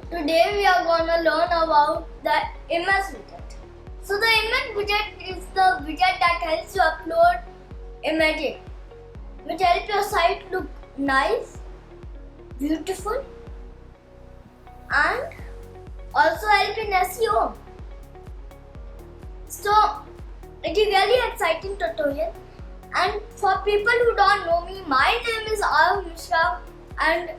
Today we are gonna learn about the image widget. So the image widget is the widget that helps you upload images, which help your site look nice, beautiful, and also help in SEO. So it is really exciting tutorial. And for people who don't know me, my name is Arav Mishra and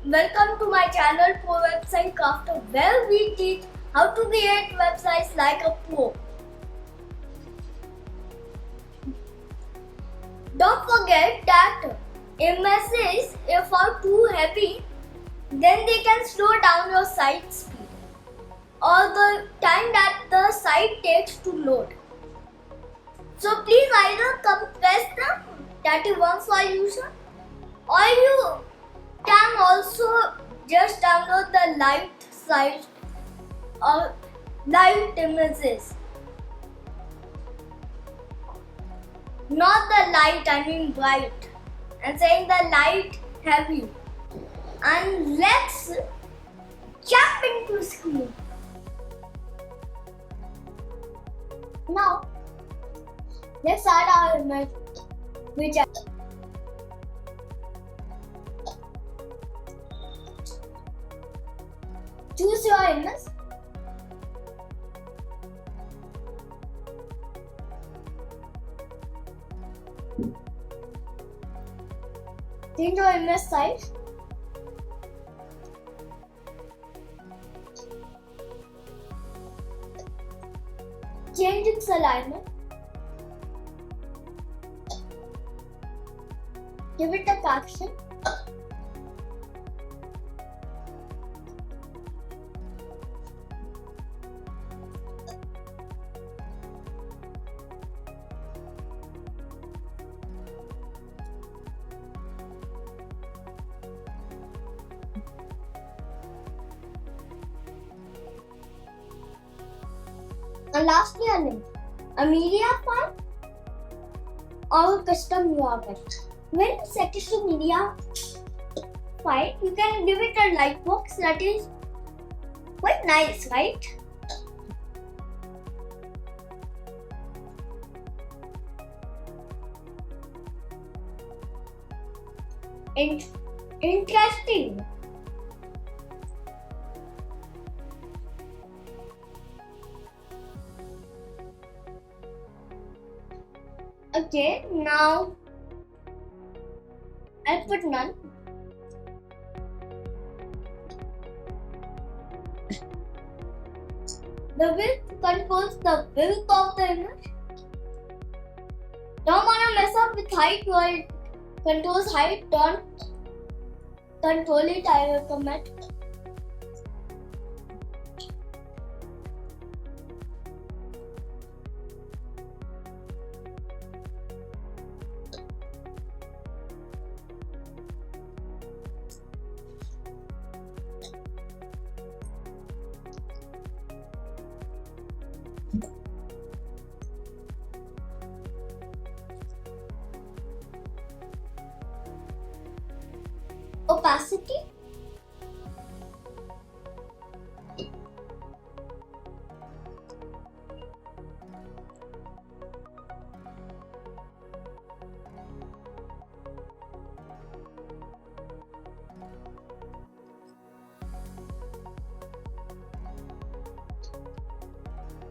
welcome to my channel for Website Crafter, where we teach how to create websites like a pro. Don't forget that images, if are too heavy, then they can slow down your site speed or the time that the site takes to load. So please either compress them, that is one solution, or you can also just download the light size or light images. Not the light, I mean bright. I'm saying the light heavy. And let's jump into screen. Now, let's add our image widget. Choose your image. Change your image size. Change its alignment. Give it a caption. And lastly, a link, a media file, or a custom URL. When you set it to media file, you can give it a lightbox that is quite nice, right? Interesting. Okay, now I'll put none. The width controls the width of the image. Don't wanna mess up with height while it controls height. Don't control it, I recommend. Opacity.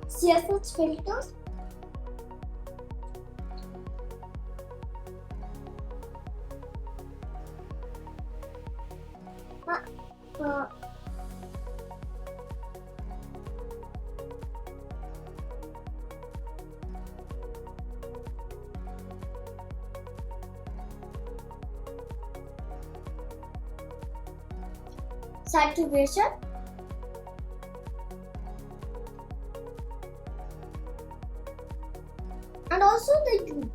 CSS filters. Saturation. And also the hue.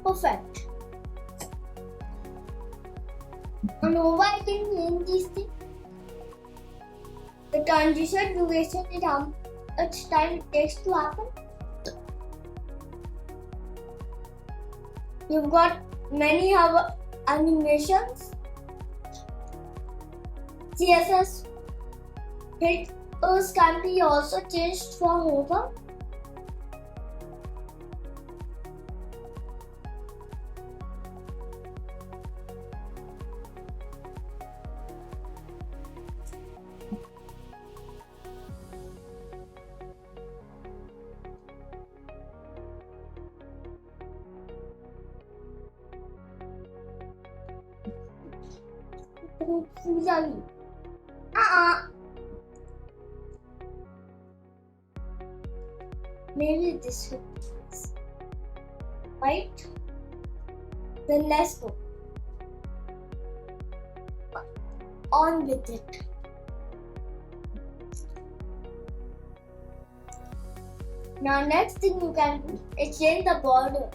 Perfect. And over I can change these things. The transition duration is how much time it takes to happen. You've got many animations. CSS filters can be also changed for hover. Maybe this will be nice. Right? Then let's go. On with it. Now next thing you can do is change the border.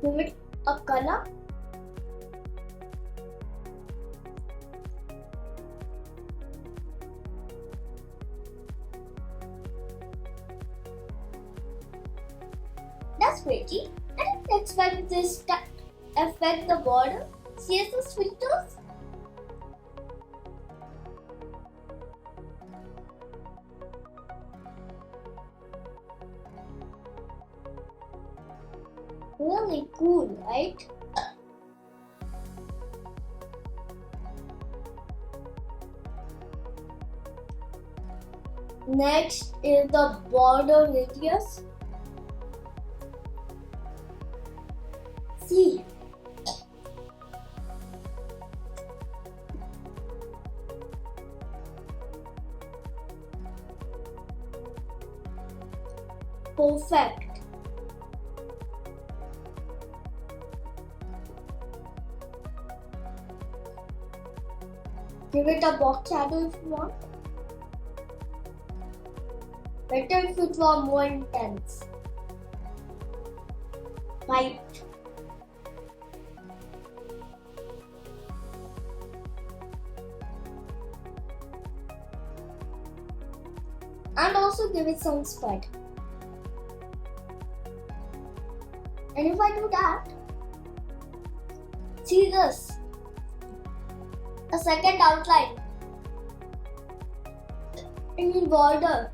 Give it a color. That's pretty. And expect this to affect the border. CSS filters. Really cool, right? Next is the border radius. See. Perfect. Give it a box shadow if you want. Better if it were more intense. Right. And also give it some spread. And if I do that, see this. A second outline in the border,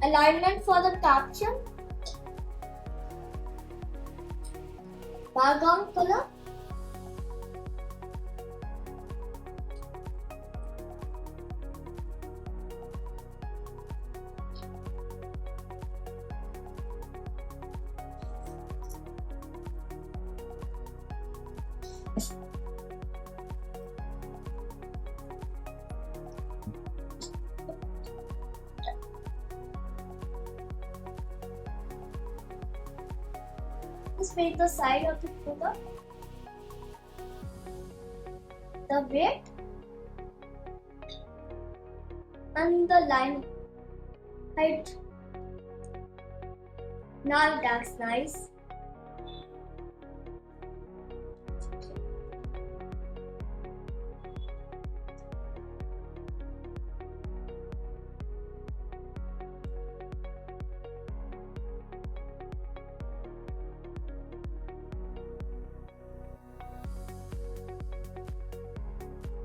alignment for the caption, background color, just make the side of the figure, the weight, and the line height. Now that's nice.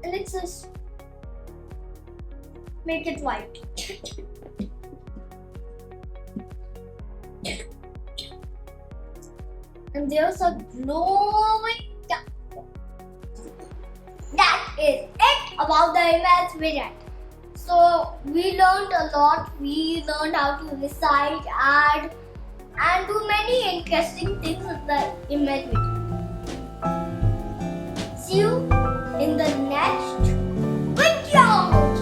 Let's just make it white. And there's a glowing duck. That is it about the image widget. So we learned a lot. We learned how to recite, add, and do many interesting things with the image widget. See you in the next video.